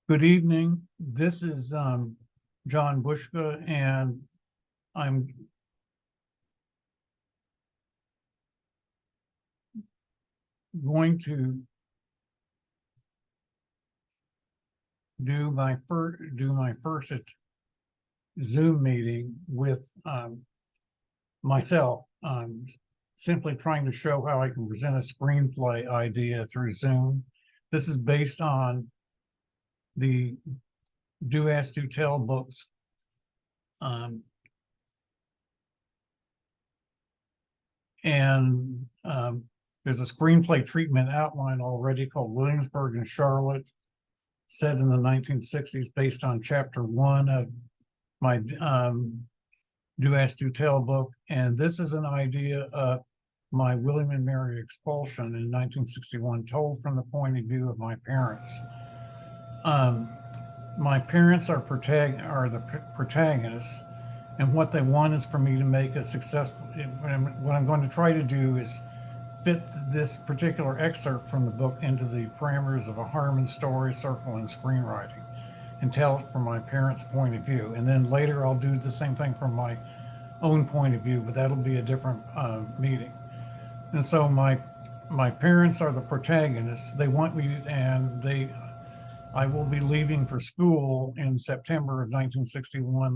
Good evening. This is John Bushka, and I'm going to do my first Zoom meeting with myself. Simply trying to show how I can present a screenplay idea through Zoom. This is based on the Do Ask Do Tell books. There's a screenplay treatment outline already called Williamsburg and Charlotte, set in the 1960s, based on chapter 1 of my Do Ask Do Tell book. And this is an idea of my William and Mary expulsion in 1961, told from the point of view of my parents. My parents are the protagonists, and what they want is for me to make a successful. What I'm going to try to do is fit this particular excerpt from the book into the parameters of a Harmon story, circle, and screenwriting, and tell it from my parents' point of view. And then later I'll do the same thing from my own point of view, but that'll be a different meeting. And so my parents are the protagonists. They want me, and I will be leaving for school in September of 1961.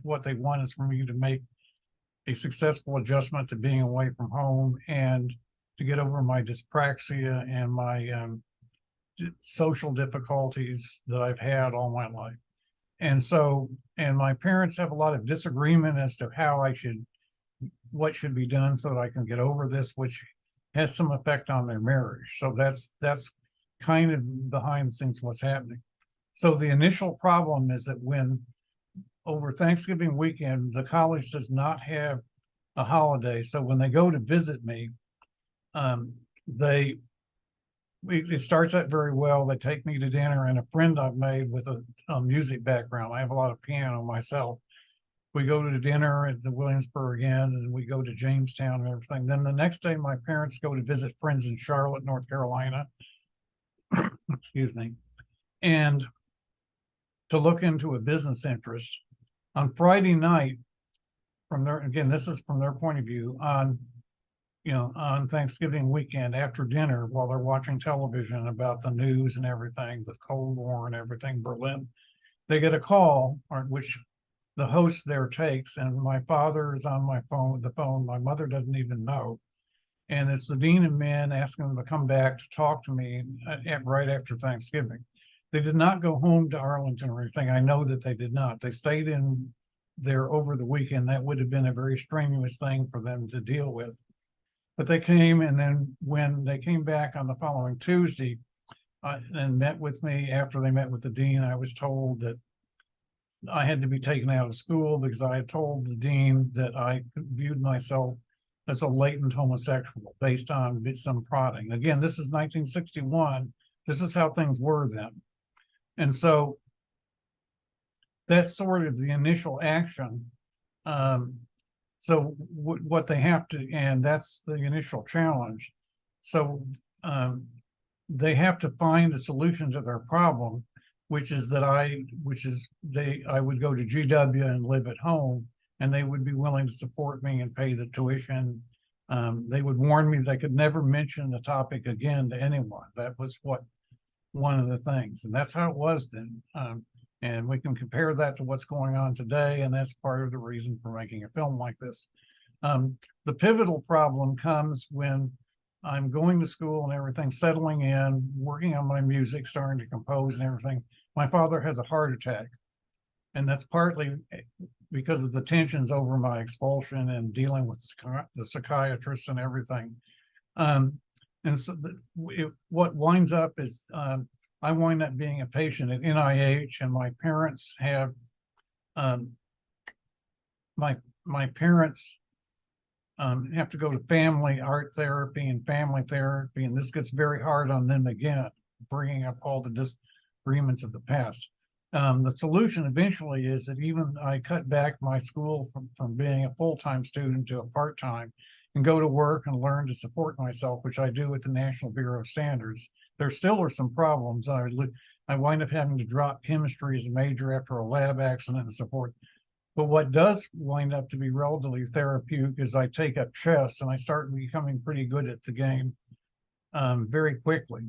What they want is for me to make a successful adjustment to being away from home and to get over my dyspraxia and my social difficulties that I've had all my life. And my parents have a lot of disagreement as to what should be done so that I can get over this, which has some effect on their marriage. So that's kind of behind the scenes what's happening. So the initial problem is that when over Thanksgiving weekend, the college does not have a holiday. So when they go to visit me, it starts out very well. They take me to dinner, and a friend I've made with a music background. I have a lot of piano myself. We go to dinner at the Williamsburg Inn, and we go to Jamestown and everything. Then the next day, my parents go to visit friends in Charlotte, North Carolina. Excuse me. And to look into a business interest. On Friday night, this is from their point of view, on Thanksgiving weekend after dinner, while they're watching television about the news and everything, the Cold War and everything, Berlin, they get a call, which the host there takes, and my father is on the phone. My mother doesn't even know. And it's the dean of men asking them to come back to talk to me right after Thanksgiving. They did not go home to Arlington or anything. I know that they did not. They stayed in there over the weekend. That would have been a very strenuous thing for them to deal with. But they came, and then when they came back on the following Tuesday and met with me after they met with the dean, I was told that I had to be taken out of school because I had told the dean that I viewed myself as a latent homosexual based on some prodding. Again, this is 1961. This is how things were then. And so that's sort of the initial action. So what they have to, and that's the initial challenge. So they have to find a solution to their problem, which is I would go to GW and live at home, and they would be willing to support me and pay the tuition. They would warn me they could never mention the topic again to anyone. That was one of the things, and that's how it was then. And we can compare that to what's going on today, and that's part of the reason for making a film like this. The pivotal problem comes when I'm going to school and everything, settling in, working on my music, starting to compose and everything. My father has a heart attack, and that's partly because of the tensions over my expulsion and dealing with the psychiatrists and everything. And so what winds up is I wind up being a patient at NIH, and my parents have my parents have to go to family art therapy and family therapy, and this gets very hard on them again, bringing up all the disagreements of the past. The solution eventually is that even I cut back my school from being a full-time student to a part-time and go to work and learn to support myself, which I do at the National Bureau of Standards. There still are some problems. I wind up having to drop chemistry as a major after a lab accident and so forth. But what does wind up to be relatively therapeutic is I take up chess and I start becoming pretty good at the game very quickly.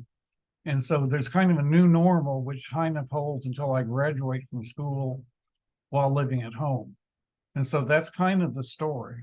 And so there's kind of a new normal, which kind of holds until I graduate from school while living at home. And so that's kind of the story.